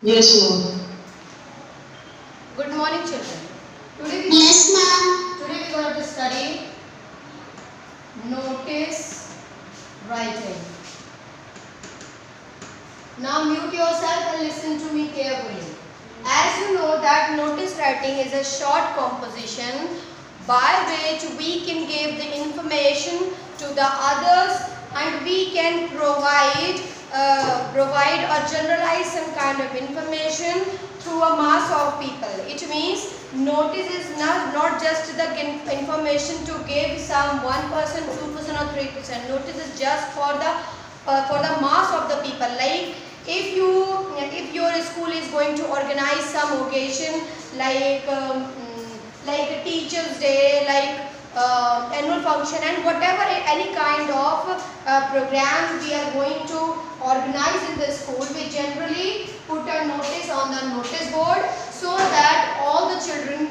Yes, ma'am. Good morning, children. Yes, ma'am. Today we are going to study notice writing. Now mute yourself and listen to me carefully. As you know that notice writing is a short composition by which we can give the information to the others and we can provide or generalize some kind of information through a mass of people. It means notice is not just the information to give some 1%, 2% or 3%. Notice is just for the mass of the people. Like if your school is going to organize some occasion like Teachers Day, like annual function and whatever any kind of program we are going to organize in the school, we generally put a notice on the notice board so that all the children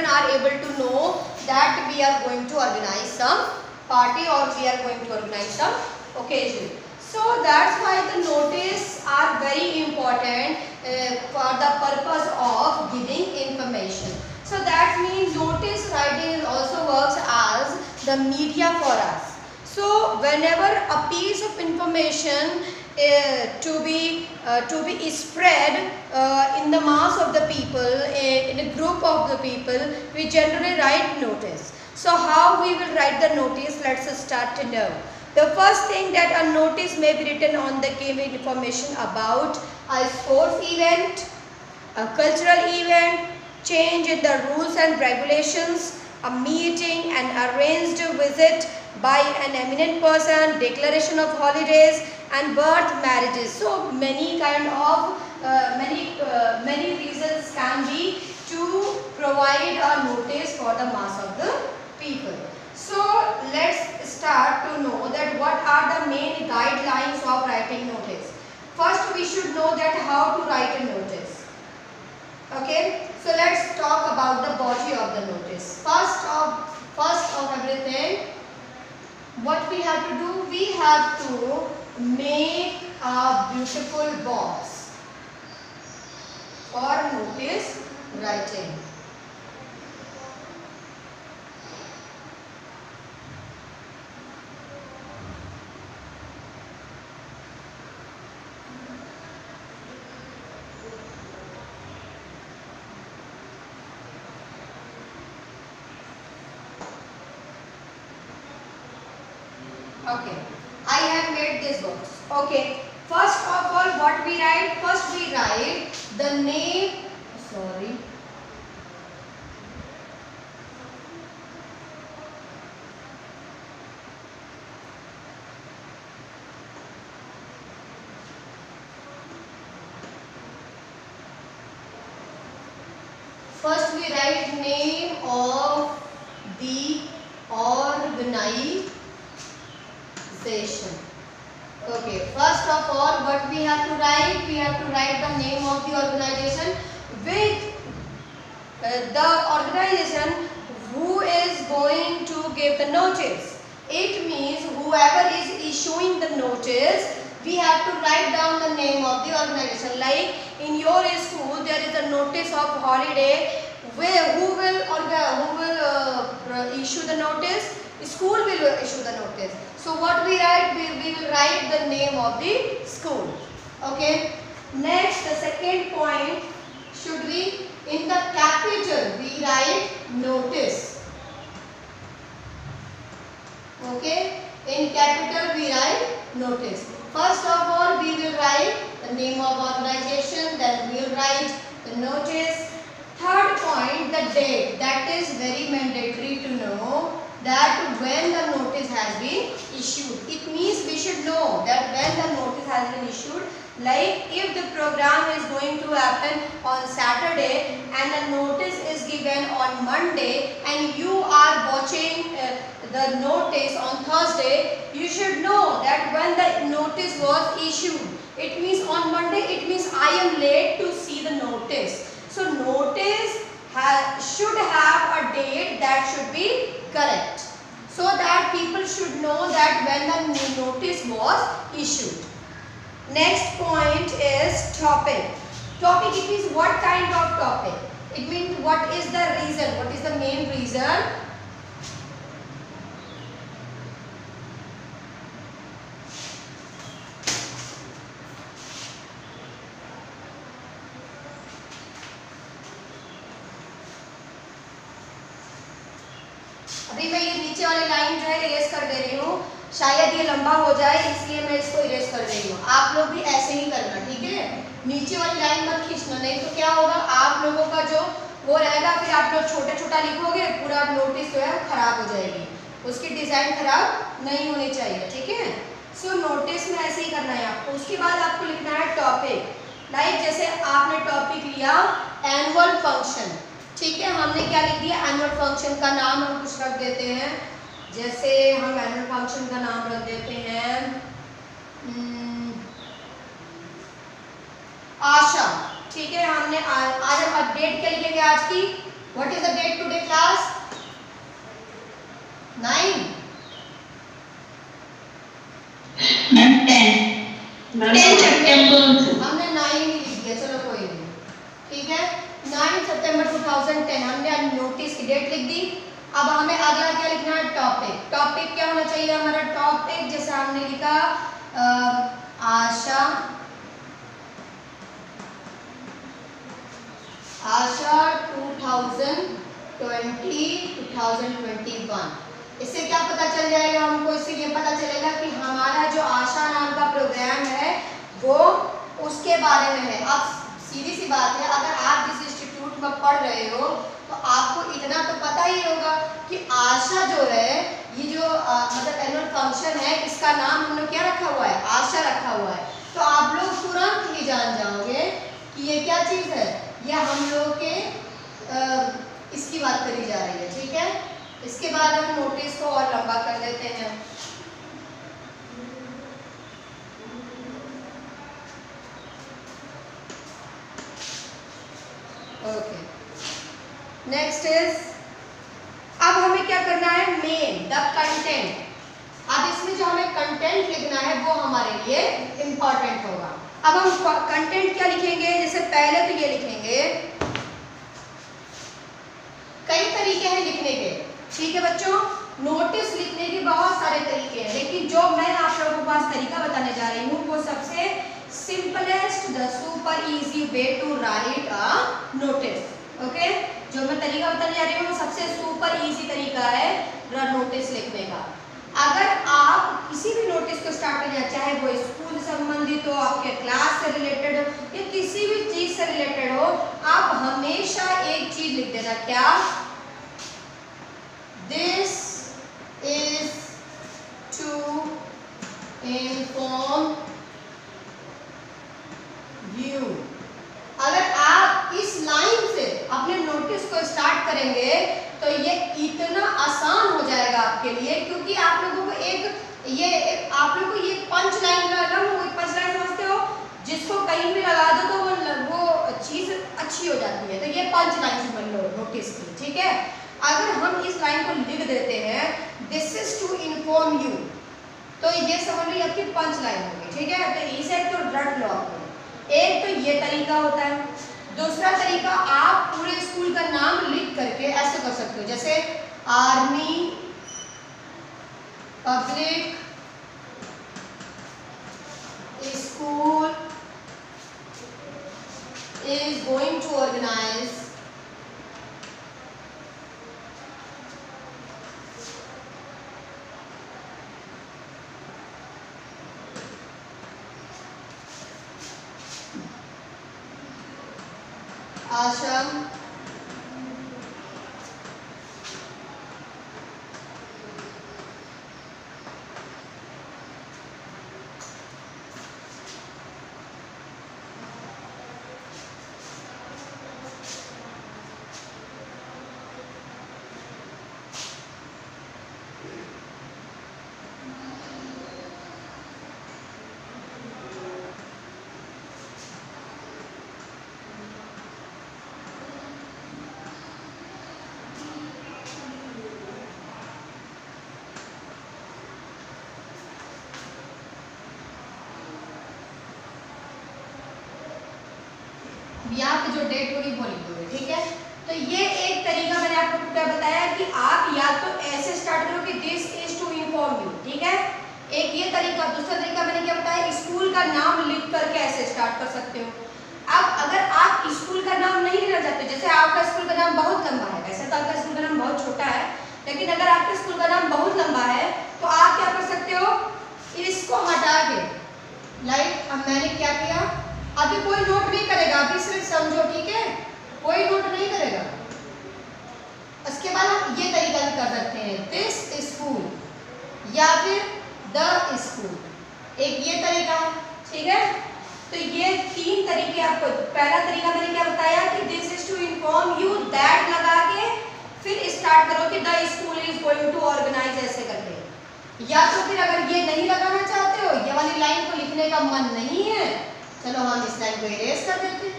are able to know that we are going to organize some party or we are going to organize some occasion. So that's why the notice are very important for the purpose of giving information. So that means notice writing also works as the media for us. So whenever a piece of information to be spread in the mass of the people, in a group of the people, we generally write notice. So how we will write the notice? Let's start to know. The first thing that a notice may be written on the giving information about a sports event, a cultural event, change in the rules and regulations, a meeting, an arranged visit by an eminent person, declaration of holidays and birth marriages. So many kind of many reasons can be to provide a notice for the mass of the people. So let's start to know that what are the main guidelines of writing notice. First we should know that how to write a notice. Okay, so let's talk about the body of the notice. First of everything, what we have to do, we have to make a beautiful box for notice writing. Okay, I have made this box. Okay, first of all, what we write? First we write the name. Sorry. First we write name of the organization. Okay, first of all, what we have to write? We have to write the name of the organization with the organization who is going to give the notice. It means whoever is issuing the notice, we have to write down the name of the organization. Like in your school, there is a notice of holiday. Who will issue the notice? School will issue the notice. So what we write? We will write the name of the school. Okay. Next, the second point should be in the capital. We write notice. Okay. In capital we write notice. First of all, we will write the name of organization. Then we will write the notice. Third point, the date. That is very mandatory to know that when the notice has been issued. It means we should know that when the notice has been issued. Like if the program is going to happen on Saturday and the notice is given on Monday and you are watching the notice on Thursday, you should know that when the notice was issued. It means on Monday, it means I am late to see the notice. So notice should have a date that should be correct, so that people should know that when the notice was issued. Next point topic is what kind of topic? It means what is the reason? What is the main reason? अभी मैं ये नीचे वाली line जो है erase कर दे रही हूँ, शायद ये लंबा हो जाए इसलिए मैं इसको इरेज कर रही हूँ। आप लोग भी ऐसे ही करना, ठीक है? नीचे वाली लाइन मत खींचना, नहीं तो क्या होगा, आप लोगों का जो वो रहेगा, फिर आप लोग छोटा छोटा लिखोगे, पूरा नोटिस जो है खराब हो जाएगी, उसकी डिजाइन खराब नहीं होनी चाहिए, ठीक है? सो नोटिस में ऐसे ही करना है आपको। उसके बाद आपको लिखना है टॉपिक, लाइक जैसे आपने टॉपिक लिया एनुअल फंक्शन, ठीक है? हमने क्या लिख दिया, एनुअल फंक्शन का नाम हम कुछ रख देते हैं, जैसे हम एनुअल फंक्शन का नाम रख देते हैं आशा, ठीक है? हमने आज हम डेट क्या लिखेंगे आज की, what is the date today class? 9 10 सितंबर। हमने 9 ही लिख दिया, चलो कोई नहीं, ठीक है? 9 सितंबर 2010 हमने नोटिस की डेट लिख दी। अब हमें अगला क्या लिखना है, टॉपिक। टॉपिक क्या होना चाहिए हमारा टॉपिक, जैसे हमने लिखा आशा 2020-2021। इससे क्या पता चल जाएगा हमको, इससे ये पता चलेगा कि हमारा जो आशा नाम का प्रोग्राम है वो उसके बारे में है। अब सीधी सी बात है, अगर आप जिस इंस्टीट्यूट में पढ़ रहे हो तो आपको इतना तो पता ही होगा कि आशा जो है, ये जो मतलब एनुअल फंक्शन है, इसका नाम हम लोग क्या रखा हुआ है, आशा रखा हुआ है। तो आप लोग तुरंत ही जान जाओगे कि ये क्या चीज़ है, ये हम लोग के इसकी बात करी जा रही है, ठीक है? इसके बाद हम नोटिस को और लंबा कर देते हैं। ओके, नेक्स्ट इज, अब हमें क्या करना है, मेन द कंटेंट। अब इसमें जो हमें कंटेंट लिखना है वो हमारे लिए इंपॉर्टेंट होगा। अब हम कंटेंट क्या लिखेंगे, जैसे पहले तो ये लिखेंगे, कई तरीके हैं लिखने के, ठीक है बच्चों? नोटिस लिखने के बहुत सारे तरीके हैं, लेकिन जो मैं आप लोगों को पास तरीका बताने जा रही हूँ वो सबसे simplest the super easy way to write a notice. Okay, जो मैं तरीका बताने जा रही हूँ वो सबसे सुपर इजी तरीका है नोटिस लिखने का। अगर आप किसी भी नोटिस को स्टार्ट करें, चाहे वो स्कूल से संबंधित हो, आपके क्लास से रिलेटेड हो, या किसी भी चीज से रिलेटेड हो, आप हमेशा एक चीज लिख देना, क्या, this is to inform you. अगर आप इस लाइन से अपने नोटिस को स्टार्ट करेंगे तो ये इतना आसान हो जाएगा आपके लिए, क्योंकि आप लोगों को आप लोगों को ये पंच लाइन लगा, वो पंच लाइन समझते हो, जिसको कहीं भी लगा दो तो वो चीज अच्छी हो जाती है। तो ये पंच लाइन समझ लो नोटिस की, ठीक है? अगर हम इस लाइन को लिख देते हैं, this is to inform you, तो ये समझ लो आपकी पंच लाइन होगी, ठीक है? तो इसे तो रट लो आपको। एक तो ये तरीका होता है। दूसरा तरीका, आप पूरे स्कूल का नाम लिख करके ऐसे कर सकते हो, जैसे army public school is going to organize ashram यहाँ पे जो डेट होगी वो लिख दोगे, ठीक है। तो ये एक तरीका मैंने आपको क्या बताया कि आप या तो ऐसे स्टार्ट करो कि this is to inform you, ठीक है, एक ये तरीका। दूसरा तरीका मैंने क्या बताया, स्कूल का नाम लिख करके ऐसे स्टार्ट कर सकते हो। अब अगर आप स्कूल का नाम नहीं लिखना चाहते, जैसे आपका स्कूल का नाम बहुत लंबा है, वैसे तो आपका स्कूल का नाम बहुत छोटा है, लेकिन अगर आपके स्कूल का नाम बहुत लंबा है तो आप क्या कर सकते हो, इसको हटा के लाइक अब मैंने क्या किया, अभी कोई नोट नहीं करेगा, अभी सिर्फ समझो, ठीक है, कोई नोट नहीं करेगा। उसके बाद हम ये तरीका भी कर सकते हैं, दिस स्कूल या फिर द स्कूल, एक ये तरीका है, ठीक है। तो ये तीन तरीके आपको, पहला तरीका मैंने क्या बताया कि this is to inform you, that लगा के फिर स्टार्ट करो कि the school is going to organise ऐसे करके। या तो फिर अगर ये नहीं लगाना चाहते हो, ये वाली लाइन को लिखने का मन नहीं है, चलो हम इस लाइन को इरेज कर देते हैं,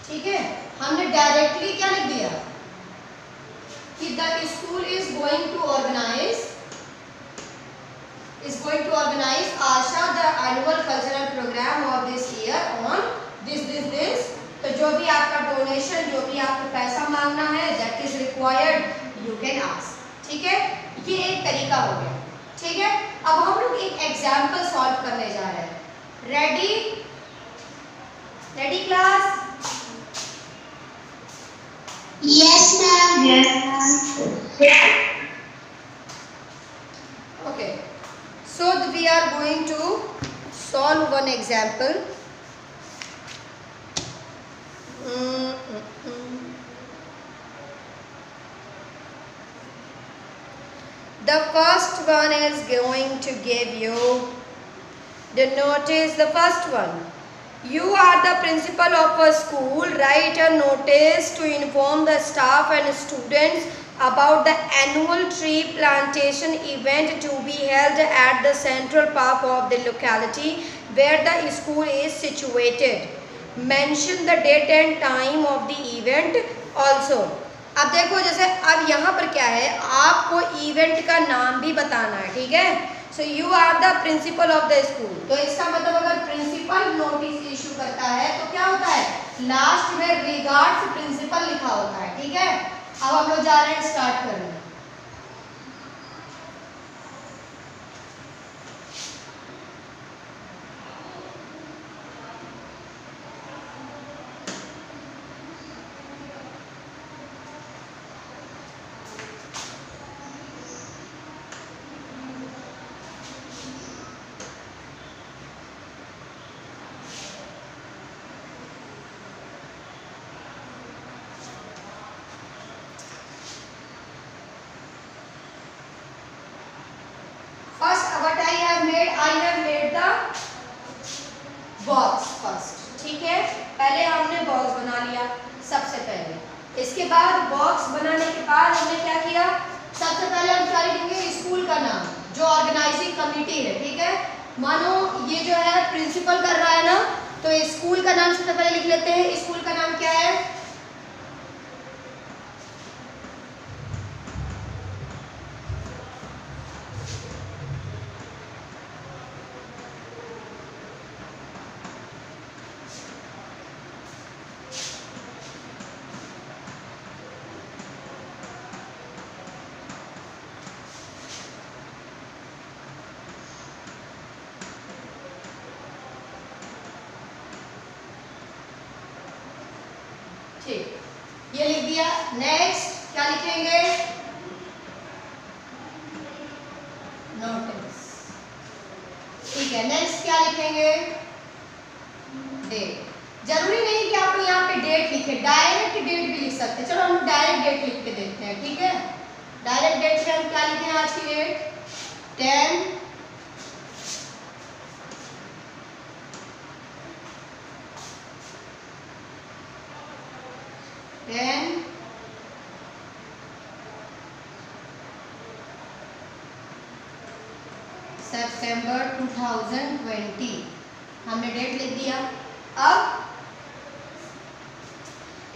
ठीक है। हमने डायरेक्टली क्या लिख दिया कि the school is going to organise आशा the annual cultural programme of this year on this. तो जो भी आपका डोनेशन, जो भी आपको पैसा मांगना है, that is required you can ask, ठीक है। ये एक तरीका हो गया, ठीक है। अब हम लोग एक एग्जाम्पल सॉल्व करने जा रहे हैं। Ready class? Yes, ma'am. Yes. Okay. So we are going to solve one example. The first one is going to give you the notice. The first one, you are the principal of a school. Write a notice to inform the staff and students about the annual tree plantation event to be held at the central park of the locality where the school is situated. Mention the date and time of the event also. अब देखो, जैसे अब यहाँ पर क्या है, आपको event का नाम भी बताना है, ठीक है। So you are the principal of the school, तो इसका मतलब अगर प्रिंसिपल नोटिस इशू करता है तो क्या होता है, लास्ट में रिगार्ड्स प्रिंसिपल लिखा होता है, ठीक है। अब हम लोग जा रहे हैं स्टार्ट करने। What I have made the box first, ठीक है। पहले हमने बॉक्स बना लिया सबसे पहले। इसके बाद बॉक्स बनाने के बाद हमने क्या किया, सबसे पहले हम क्या लिखेंगे, स्कूल का नाम, जो ऑर्गेनाइजिंग कमेटी है, ठीक है। मानो ये जो है प्रिंसिपल कर रहा है ना, तो स्कूल का नाम सबसे पहले लिख लेते हैं। स्कूल का नाम क्या है, ठीक, ये लिख दिया। नेक्स्ट क्या लिखेंगे, नोटिस, ठीक है। नेक्स्ट क्या लिखेंगे, डेट। जरूरी नहीं कि आप यहाँ पे डेट लिखे, डायरेक्ट डेट भी लिख सकते हैं। चलो हम डायरेक्ट डेट लिख के देखते हैं, ठीक है। डायरेक्ट डेट पे हम क्या लिखे हैं, आज की डेट 10 सितंबर 2020, हमने डेट लिख दिया। अब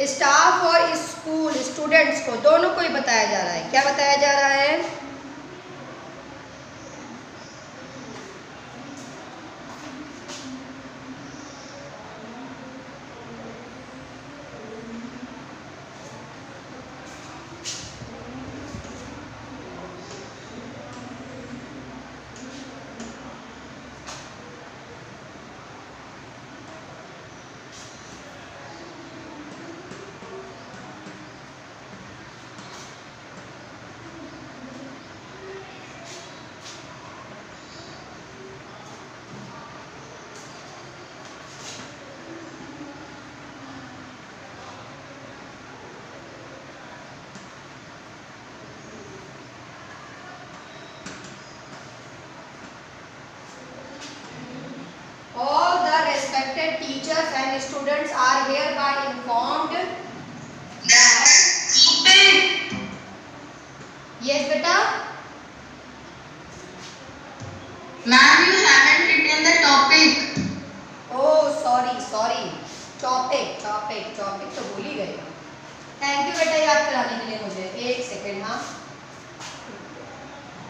स्टाफ और स्कूल स्टूडेंट्स को, दोनों को ही बताया जा रहा है। क्या बताया जा रहा है, teachers and students are hereby informed that yes beta ma'am, you haven't written the topic. oh sorry topic तो भूल ही गए। थैंक यू बेटा याद कराने के लिए मुझे। एक सेकेंड, हाँ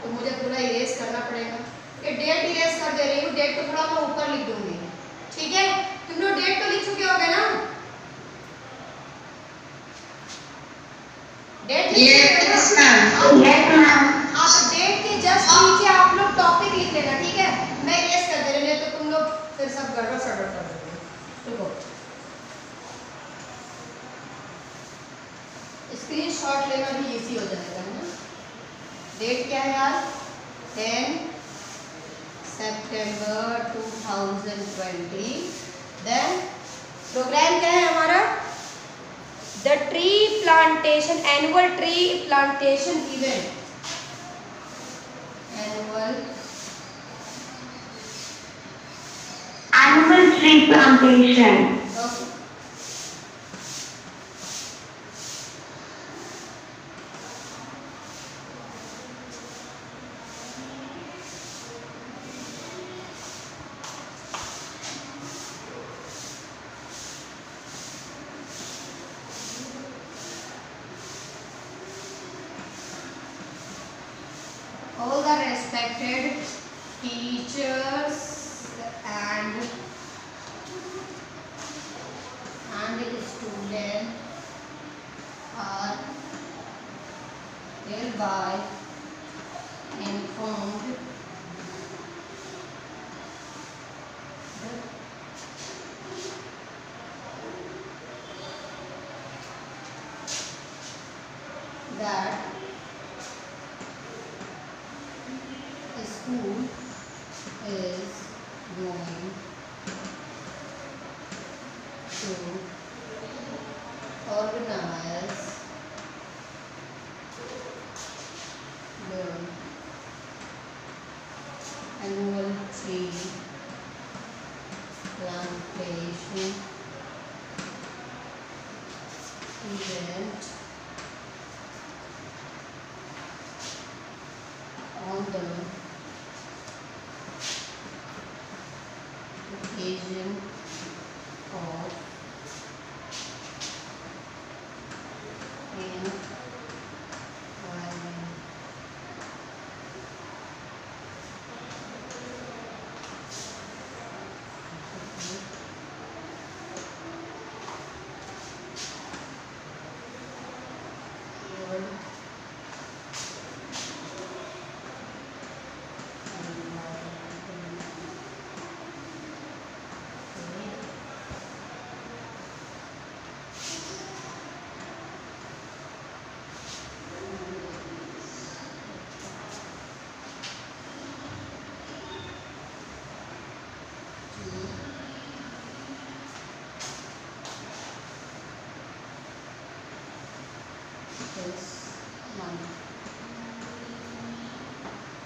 तो मुझे पूरा इरेज करना पड़ेगा। ये डेट इरेज कर दे रही हूँ, डेट को थोड़ा मैं ऊपर लिख दूंगी, ठीक है। तुम लोग डेट तो लिख चुके होगे ना? डेट लिख चुके हो ना? हाँ तो डेट के जस्ट नीचे आप लोग टॉपिक लिख लेना, ठीक है। मैं इरेज कर दे रही हूँ तो तुम लोग फिर सब गड़बड़ सड़बड़ कर दोगे। देखो स्क्रीनशॉट लेना भी इजी हो जाएगा, है ना। डेट क्या है यार? 10 सितंबर 2020। देन प्रोग्राम क्या है हमारा? The tree plantation, annual tree plantation event, Annual tree plantation. okay. All the respected teachers and students are hereby informed that the school is going to organize the annual tree plantation event on the occasion of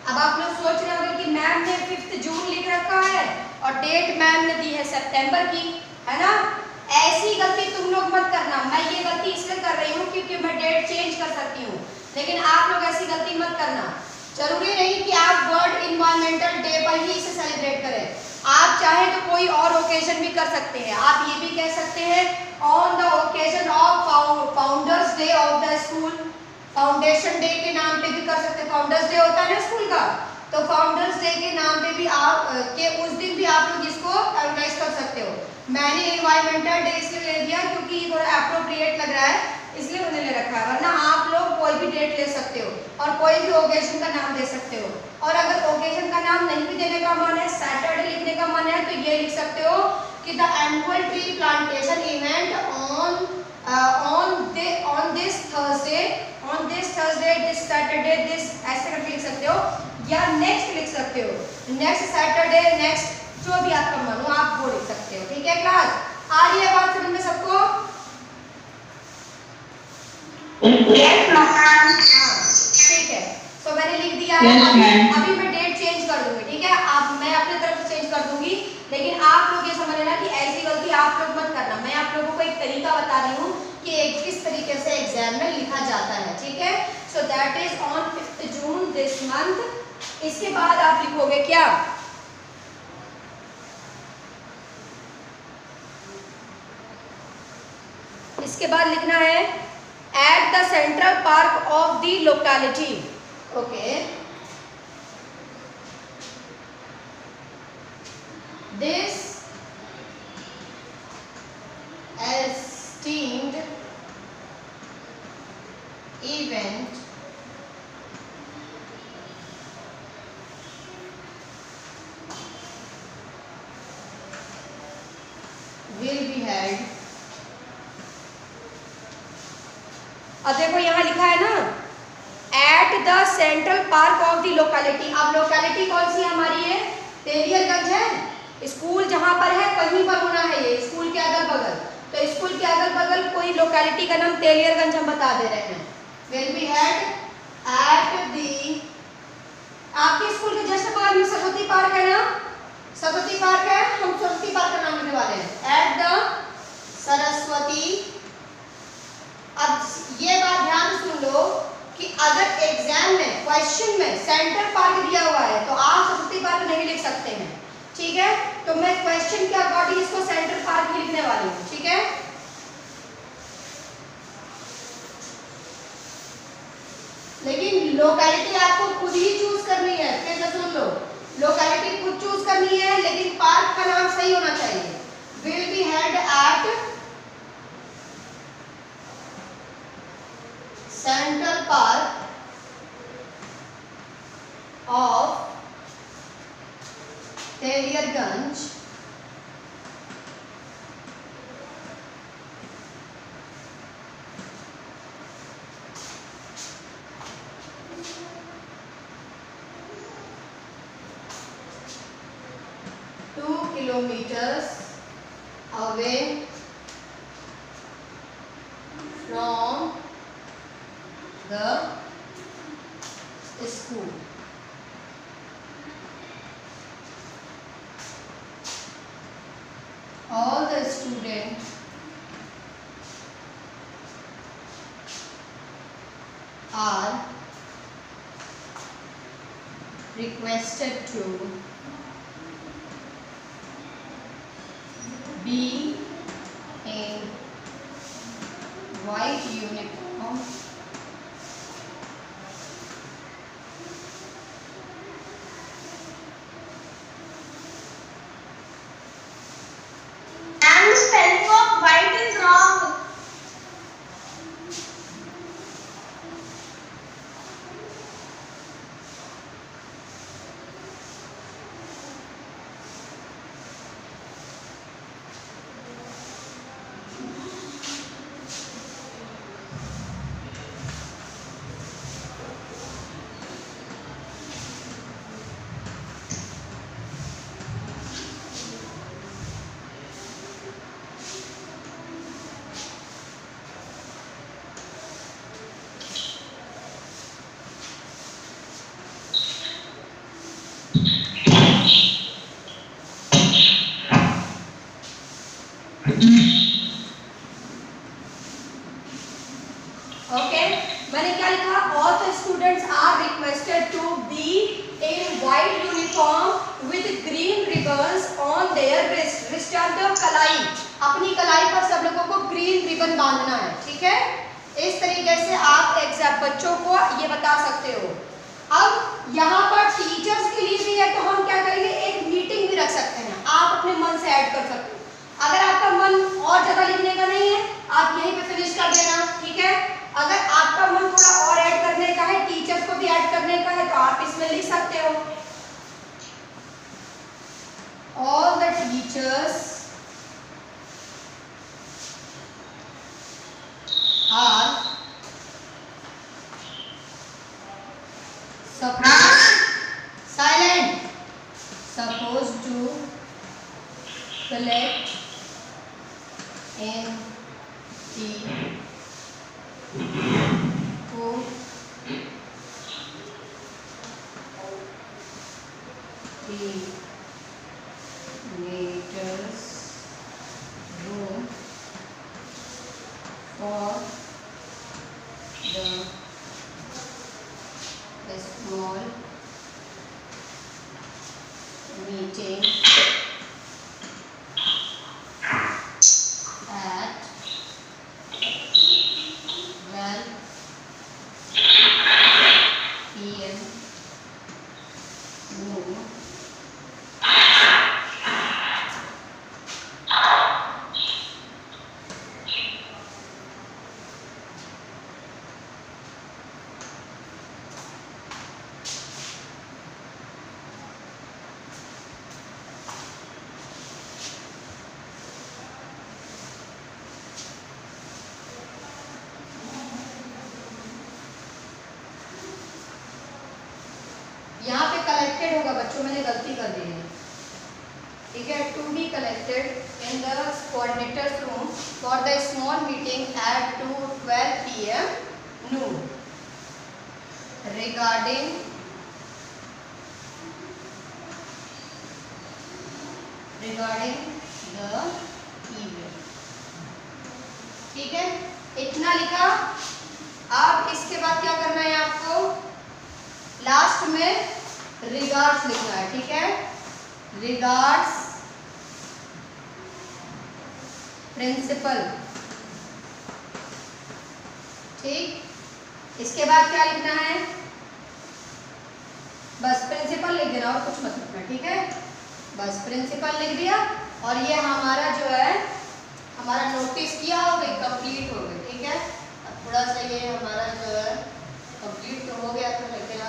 अब आप लोग सोच रहे होंगे कि ma'am ने 5 जून लिख रखा है और डेट मैम ने दी है सितंबर की, है ना। ऐसी गलती तुम लोग मत करना। मैं ये गलती इसलिए कर रही हूँ क्योंकि मैं डेट चेंज कर सकती हूँ, लेकिन आप लोग ऐसी गलती मत करना। जरूरी नहीं कि आप वर्ल्ड इन्वायरमेंटल डे पर ही इसे सेलिब्रेट करें। आप चाहे तो कोई और ओकेजन भी कर सकते हैं। आप ये भी कह सकते हैं on the occasion of founders day of the school. Foundation day के नाम पे भी कर सकते हैं। फाउंडर्स डे होता है ना स्कूल का, तो फाउंडर्स डे के नाम पे भी आप के उस दिन भी आप लोग इसको ऑर्गेनाइज कर सकते हो। मैंने इन्वायरमेंटल डे इसलिए ले दिया क्योंकि ये थोड़ा एप्रोप्रिएट लग रहा है, इसलिए मैंने ले रखा है। वरना आप लोग कोई भी डेट ले सकते हो और कोई भी ओकेजन का नाम दे सकते हो। और अगर ओकेजन का नाम नहीं भी देने का मन है, सैटरडे लिखने का मन है, तो ये लिख सकते हो कि the annual tree plantation event on this Thursday, this Saturday, this ऐसे करके लिख सकते हो, या नेक्स्ट लिख सकते हो, नेक्स्ट सैटरडे, नेक्स्ट जो भी आपका मन हो आप वो लिख सकते हो। ठीक है क्लास, आ रही है बात समझ में सबको? Yes, ma'am. हाँ ठीक है। तो मैंने लिख दिया है। अभी मैं डेट चेंज कर दूंगी, ठीक है। अब मैं अपने तरफ से चेंज कर दूंगी, लेकिन आप लोग ये समझ लेना कि ऐसी गलती एग्जाम में लिखा जाता है, ठीक है। So that is on 5th June this month. इसके बाद आप लिखोगे क्या, इसके बाद लिखना है at the central Park of the locality. Okay, this esteemed event will be held। अब देखो यहाँ लिखा है ना at the central Park of the locality. अब लोकेलिटी कौन सी हमारी है, तेलियरगंज है। स्कूल जहाँ पर है कहीं पर होना है, ये स्कूल के अगल बगल, तो स्कूल के अगल बगल कोई लोकेलिटी का नाम तेलियरगंज हम बता दे रहे हैं। Will be head at the, आपके स्कूल के जस्ट बगल में सरस्वती पार्क है ना, सरस्वती पार्क है, हम सरस्वती पार्क का नाम लिखने वाले हैं एट द सरस्वती। अब ये बात ध्यान से सुन लो कि अगर एग्जाम में क्वेश्चन में सेंट्रल पार्क दिया हुआ है तो आप सरस्वती पार्क नहीं लिख सकते हैं, ठीक है। तो मैं क्वेश्चन के अकॉर्डिंग इसको सेंट्रल पार्क ही लिखने वाली हूँ, ठीक है। लेकिन लोकेलिटी आपको खुद ही चूज करनी है, फिर से सुन लो, लोकेलिटी खुद चूज करनी है, लेकिन पार्क का नाम सही होना चाहिए। Will be held at Central Park of Teliarganj kilometers away from the school। All the students are requested to be in white uniform And the spelling of white is wrong. Okay. मैंने क्या लिखा, all the students are requested to be in white uniform with green ribbons on their wrist. Wrist मतलब कलाई, अपनी कलाई पर सब लोगों को ग्रीन रिबन बांधना है, ठीक है। इस तरीके से आप एग्जाम बच्चों को ये बता सकते हो। अब यहाँ पर टीचर्स के लिए भी है, तो हम क्या करेंगे, एक मीटिंग भी रख सकते हैं, आप अपने मन से ऐड कर सकते हो। अगर आपका मन और ज़्यादा लिखने का नहीं है, आप यहीं पे फिनिश कर देना, ठीक है। अगर आपका मन थोड़ा और ऐड करने का है, टीचर्स को भी ऐड करने का है, तो आप इसमें लिख सकते हो all the teachers are supposed to collect in the coordinator's room for the small meeting at 12 p.m. noon. यहाँ पे कलेक्टेड होगा बच्चों, मैंने गलती कर दी है, ठीक है। To be collected in the coordinators room for the small meeting at 12 p.m. noon regarding the event, ठीक है। इतना लिखा। अब इसके बाद क्या करना है आपको, लास्ट में रिगार्ड्स लिखना है, ठीक है। रिगार्ड्स प्रिंसिपल, ठीक। इसके बाद क्या लिखना है, बस प्रिंसिपल लिख देना और कुछ मत लिखना, ठीक है। बस प्रिंसिपल लिख दिया और ये हमारा जो है हमारा नोटिस किया हो गई, कंप्लीट हो गई, ठीक है। अब थोड़ा सा ये हमारा जो है कंप्लीट तो हो गया था, लेकिन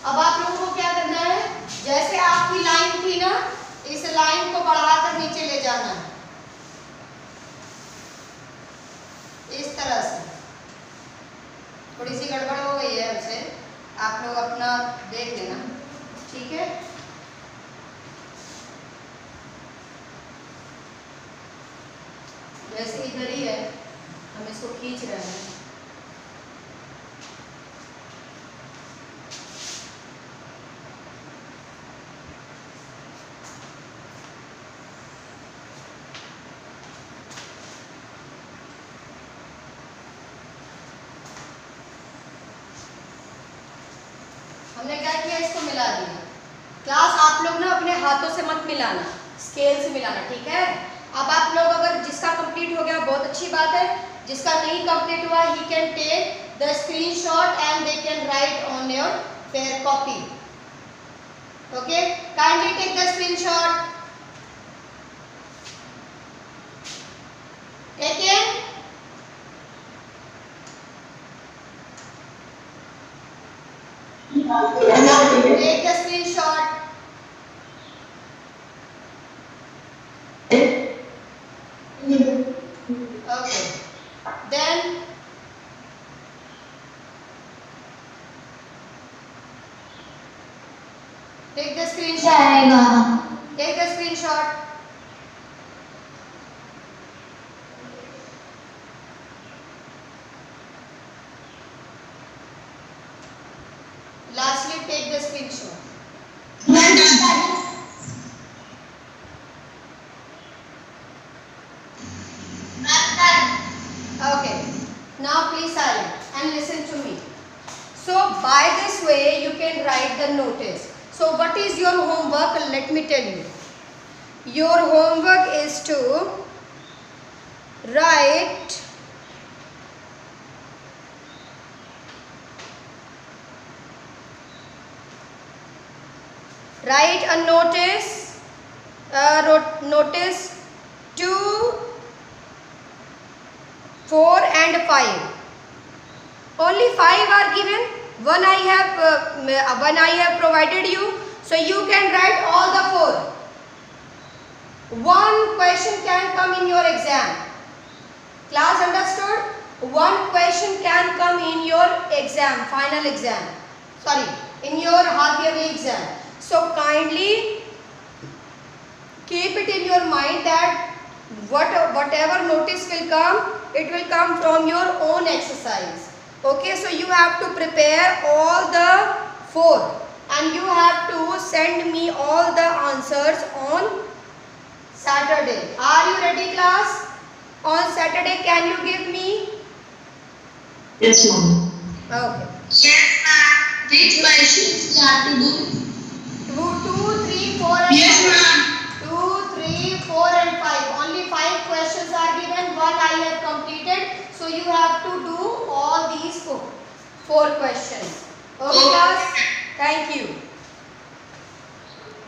अब आप लोगों को क्या करना है, जैसे आपकी लाइन थी ना, इस लाइन को बढ़ाकर नीचे ले जाना है, इस तरह से। थोड़ी सी गड़बड़ हो गई है हमसे, आप लोग अपना देख लेना, ठीक है। जैसे इधर ही है, हम इसको खींच रहे हैं, हमने क्या किया, इसको मिला दिया। क्लास आप लोग ना अपने हाथों से मत मिलाना, स्केल से मिलाना, ठीक है। अब आप लोग अगर जिसका कंप्लीट हो गया बहुत अच्छी बात है, जिसका नहीं कंप्लीट हुआ he can take the screenshot and they can write on your fair copy, okay. Kindly take the screenshot, taken. Take the screenshot. Okay. Then take the screenshot. Take the screenshot. Lastly, take the screenshot. Okay. Now please silent and listen to me. So by this way you can write the notice. So what is your homework? Let me tell you. Your homework is to write a notice 2, 4 and 5. Only 5 are given. One I have provided you, so you can write all the 4. One question can come in your exam. Class understood? One question can come in your exam, final exam. Sorry, in your half yearly exam. So kindly keep it in your mind that whatever notice will come, it will come from your own exercise. Okay, so you have to prepare all the 4 and you have to send me all the answers on Saturday. Are you ready, class? On Saturday, can you give me? Yes, ma'am. Okay. Yes, ma'am. Which questions we have to do? 2, 3, 4 and Yes, 5. ma'am. 2, 3, 4 and 5. Only 5 questions are given. 1 I have completed. So you have to do all these 4 questions. Okay, class?